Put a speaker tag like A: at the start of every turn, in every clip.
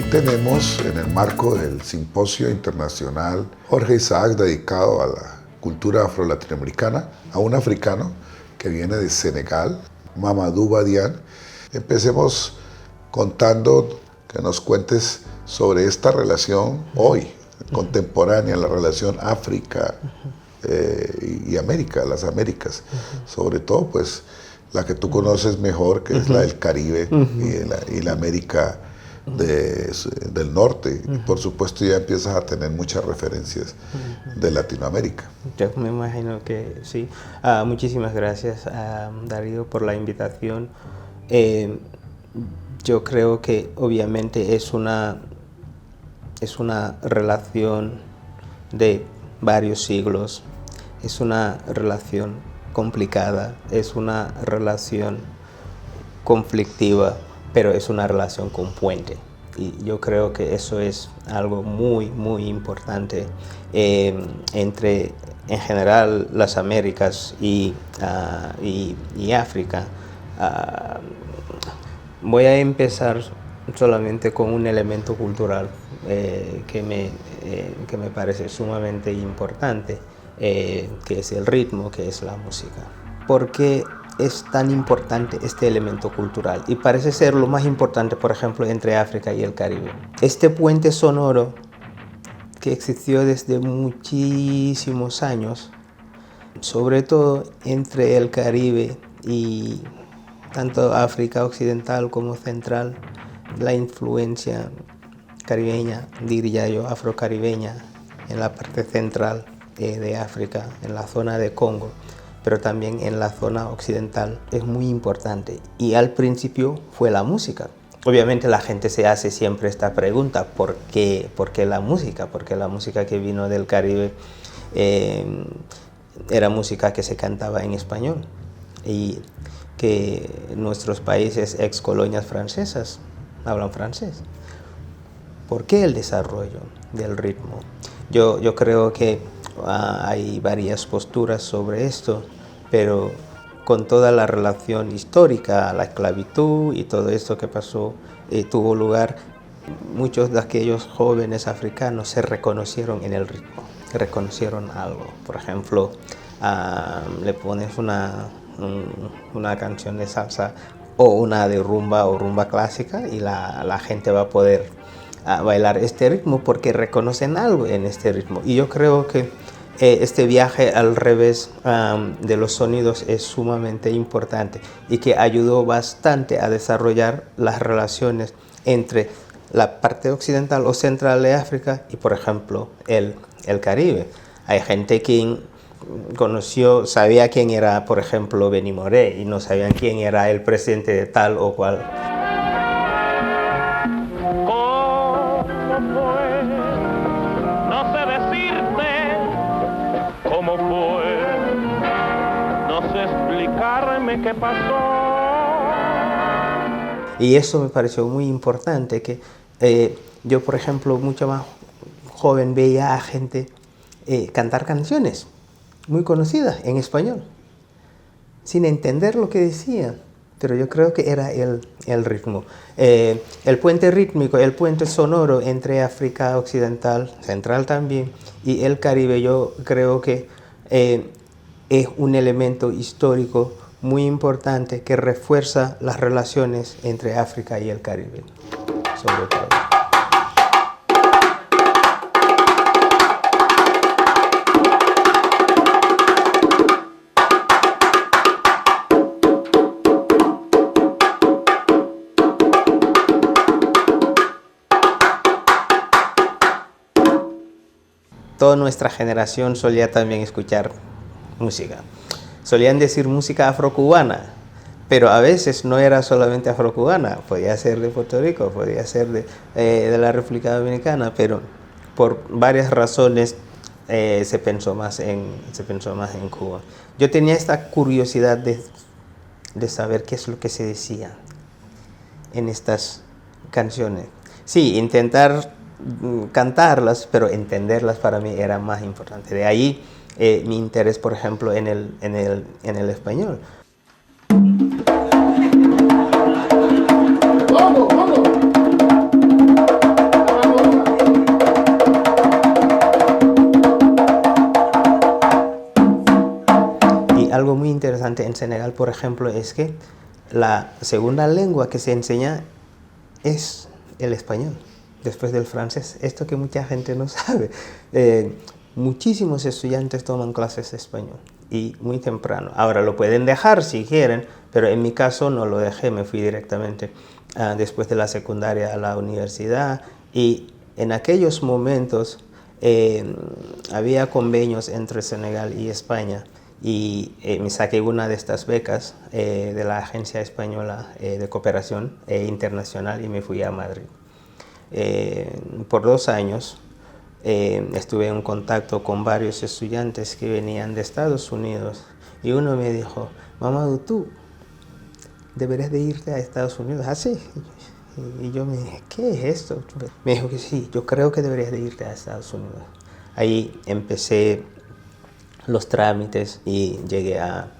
A: tenemos, en el marco del Simposio Internacional Jorge Isaac, dedicado a la cultura afro-latinoamericana, a un africano que viene de Senegal, Mamadou Badiane. Empecemos contando, que nos cuentes sobre esta relación hoy, contemporánea, la relación África y América, las Américas, sobre todo pues la que tú conoces mejor, que es la del Caribe y la América del norte, y por supuesto ya empiezas a tener muchas referencias de Latinoamérica.
B: Yo me imagino que sí. Muchísimas gracias, Darío, por la invitación. Yo creo que obviamente es una relación de varios siglos, es una relación complicada, es una relación conflictiva, pero es una relación con puente. Y yo creo que eso es algo muy, muy importante entre, en general, las Américas y África. Voy a empezar solamente con un elemento cultural que me parece sumamente importante, que es el ritmo, que es la música. ¿Por qué es tan importante este elemento cultural? Y parece ser lo más importante, por ejemplo, entre África y el Caribe. Este puente sonoro que existió desde muchísimos años, sobre todo entre el Caribe y tanto África occidental como central, la influencia caribeña, diría yo, afrocaribeña, en la parte central de África, en la zona de Congo, pero también en la zona occidental, es muy importante. Y al principio fue la música. Obviamente la gente se hace siempre esta pregunta, ¿por qué la música? Porque la música que vino del Caribe era música que se cantaba en español, y que nuestros países ex colonias francesas hablan francés. ¿Por qué el desarrollo del ritmo? Yo creo que hay varias posturas sobre esto, pero con toda la relación histórica, la esclavitud y todo esto que pasó, tuvo lugar, muchos de aquellos jóvenes africanos se reconocieron en el ritmo, reconocieron algo. Por ejemplo, le pones una canción de salsa o una de rumba o rumba clásica y la gente va a poder bailar este ritmo porque reconocen algo en este ritmo. Y yo creo que este viaje al revés de los sonidos es sumamente importante y que ayudó bastante a desarrollar las relaciones entre la parte occidental o central de África y, por ejemplo, el Caribe. Hay gente que sabía quién era, por ejemplo, Benny Moré, y no sabían quién era el presidente de tal o cual.
C: ¿Qué pasó?
B: Y eso me pareció muy importante, que yo, por ejemplo, mucho más joven veía a gente cantar canciones muy conocidas en español, sin entender lo que decían, pero yo creo que era el ritmo. El puente rítmico, el puente sonoro entre África Occidental, Central también, y el Caribe, yo creo que es un elemento histórico muy importante que refuerza las relaciones entre África y el Caribe, sobre todo. Toda nuestra generación solía también escuchar música. Solían decir música afrocubana, pero a veces no era solamente afrocubana, podía ser de Puerto Rico, podía ser de la República Dominicana, pero por varias razones se pensó más en Cuba. Yo tenía esta curiosidad de saber qué es lo que se decía en estas canciones. Sí, intentar cantarlas, pero entenderlas para mí era más importante. De ahí mi interés, por ejemplo, en el español.
D: ¡Vamos, vamos!
B: algo muy interesante en Senegal, por ejemplo, es que la segunda lengua que se enseña es el español, después del francés. Esto que mucha gente no sabe. Muchísimos estudiantes toman clases de español y muy temprano. Ahora lo pueden dejar si quieren, pero en mi caso no lo dejé, me fui directamente después de la secundaria a la universidad, y en aquellos momentos había convenios entre Senegal y España, y me saqué una de estas becas de la Agencia Española de Cooperación Internacional y me fui a Madrid. Por 2 años estuve en contacto con varios estudiantes que venían de Estados Unidos, y uno me dijo: Mamadou, tú deberías de irte a Estados Unidos. ¿Ah, sí? Y yo me dije: ¿qué es esto? Me dijo que sí, yo creo que deberías de irte a Estados Unidos. Ahí empecé los trámites y llegué a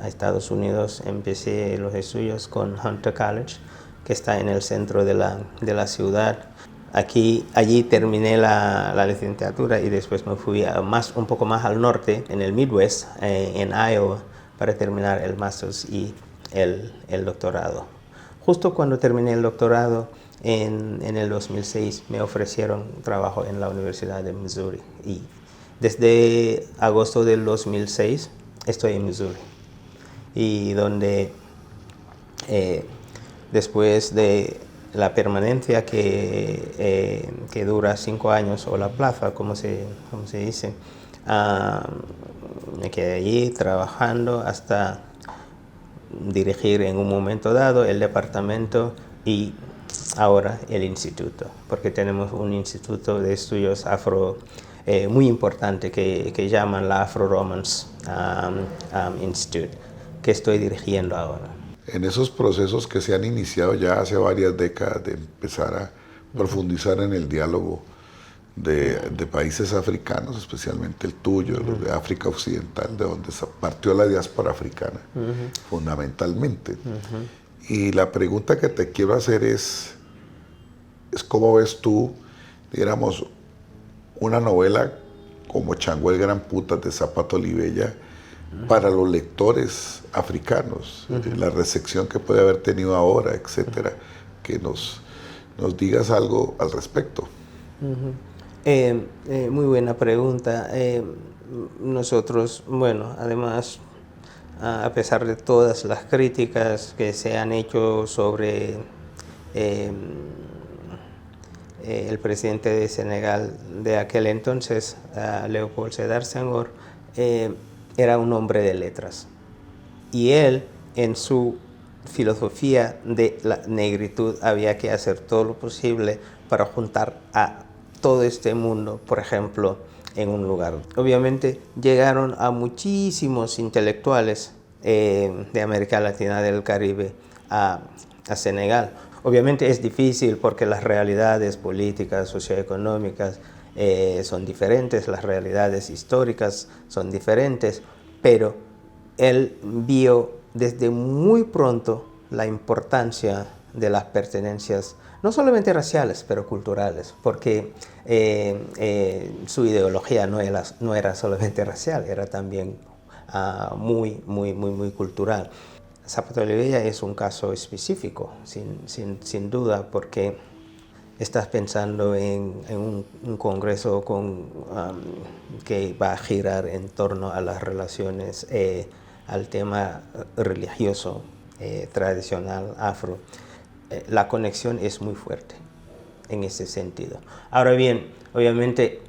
B: Estados Unidos. Empecé los estudios con Hunter College, que está en el centro de la ciudad. Allí terminé la licenciatura y después me fui un poco más al norte, en el Midwest, en Iowa, para terminar el máster y el doctorado. Justo cuando terminé el doctorado, en el 2006, me ofrecieron trabajo en la Universidad de Missouri. Y desde agosto del 2006 estoy en Missouri. Y donde después de la permanencia que dura 5 años, o la plaza, como se dice, me quedé allí trabajando hasta dirigir en un momento dado el departamento y ahora el instituto, porque tenemos un instituto de estudios afro muy importante que llaman la Afro-Romance Institute, que estoy dirigiendo ahora.
A: En esos procesos que se han iniciado ya hace varias décadas de empezar a profundizar en el diálogo de países africanos, especialmente el tuyo, los de África Occidental, de donde partió la diáspora africana, fundamentalmente. Y la pregunta que te quiero hacer es ¿cómo ves tú, digamos, una novela como Chango el Gran Putas de Zapato Olivella para los lectores africanos, la recepción que puede haber tenido ahora, etcétera, que nos digas algo al respecto?
B: Muy buena pregunta. Nosotros, bueno, además, a pesar de todas las críticas que se han hecho sobre el presidente de Senegal de aquel entonces, Léopold Sédar Senghor, era un hombre de letras. Y él, en su filosofía de la negritud, había que hacer todo lo posible para juntar a todo este mundo, por ejemplo, en un lugar. Obviamente llegaron a muchísimos intelectuales de América Latina, del Caribe, a Senegal. Obviamente es difícil porque las realidades políticas, socioeconómicas son diferentes, las realidades históricas son diferentes, pero él vio desde muy pronto la importancia de las pertenencias, no solamente raciales, pero culturales, porque su ideología no era solamente racial, era también muy cultural. Zapato Olivella es un caso específico, sin duda, porque estás pensando en un congreso que va a girar en torno a las relaciones, al tema religioso, tradicional, afro. La conexión es muy fuerte en ese sentido. Ahora bien, obviamente,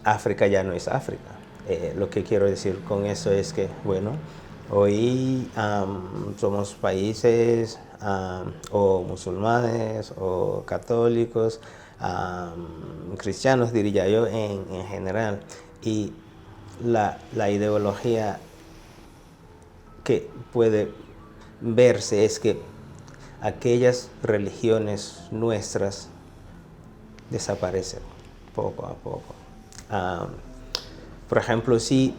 B: África ya no es África. Lo que quiero decir con eso es que, bueno, hoy somos países o musulmanes o católicos, cristianos diría yo en general, y la ideología que puede verse es que aquellas religiones nuestras desaparecen poco a poco. Por ejemplo, si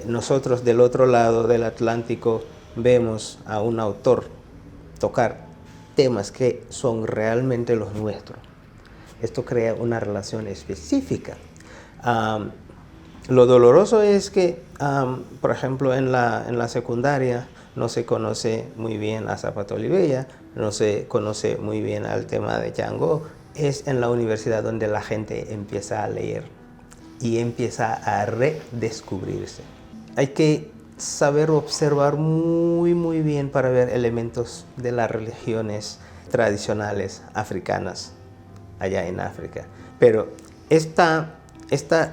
B: nosotros del otro lado del Atlántico vemos a un autor tocar temas que son realmente los nuestros, esto crea una relación específica. Lo doloroso es que Por ejemplo, en la secundaria no se conoce muy bien a Zapato Olivella, no se conoce muy bien al tema de Django. Es en la universidad donde la gente empieza a leer y empieza a redescubrirse. Hay que saber observar muy bien para ver elementos de las religiones tradicionales africanas allá en África. Pero esta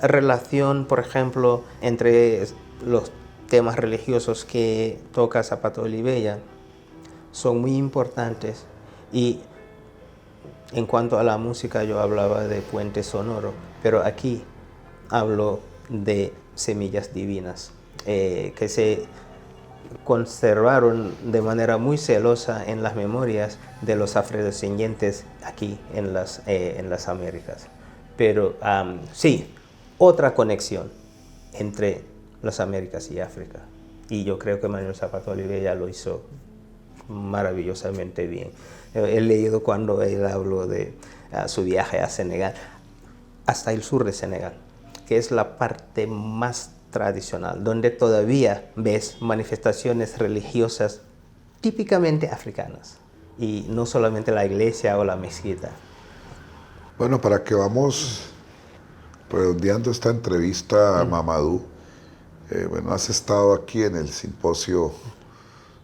B: relación, por ejemplo, entre los temas religiosos que toca Zapato Olivella son muy importantes. Y en cuanto a la música, yo hablaba de puente sonoro, pero aquí hablo de semillas divinas que se conservaron de manera muy celosa en las memorias de los afrodescendientes aquí en las Américas. Pero sí, otra conexión entre las Américas y África. Y yo creo que Manuel Zapato Olivella lo hizo maravillosamente bien. He leído cuando él habló de su viaje a Senegal, hasta el sur de Senegal, que es la parte más tradicional, donde todavía ves manifestaciones religiosas típicamente africanas, y no solamente la iglesia o la mezquita.
A: Bueno, para que vamos redondeando esta entrevista a Mamadou, bueno, has estado aquí en el simposio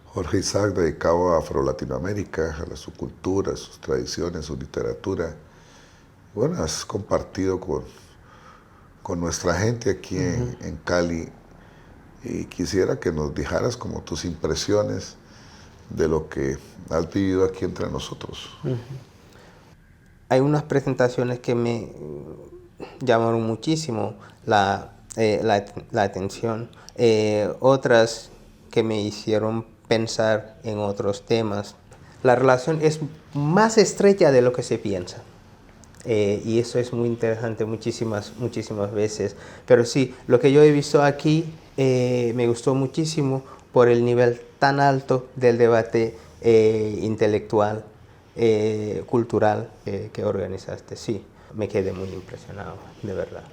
A: Jorge Isaac dedicado a Afro-Latinoamérica, a su cultura, sus tradiciones, su literatura. Bueno, has compartido con nuestra gente aquí en Cali, y quisiera que nos dejaras como tus impresiones de lo que has vivido aquí entre nosotros.
B: Hay unas presentaciones que me llamaron muchísimo la atención, otras que me hicieron pensar en otros temas. La relación es más estrecha de lo que se piensa. Y eso es muy interesante muchísimas veces. Pero sí, lo que yo he visto aquí me gustó muchísimo por el nivel tan alto del debate intelectual, cultural que organizaste. Sí, me quedé muy impresionado, de verdad.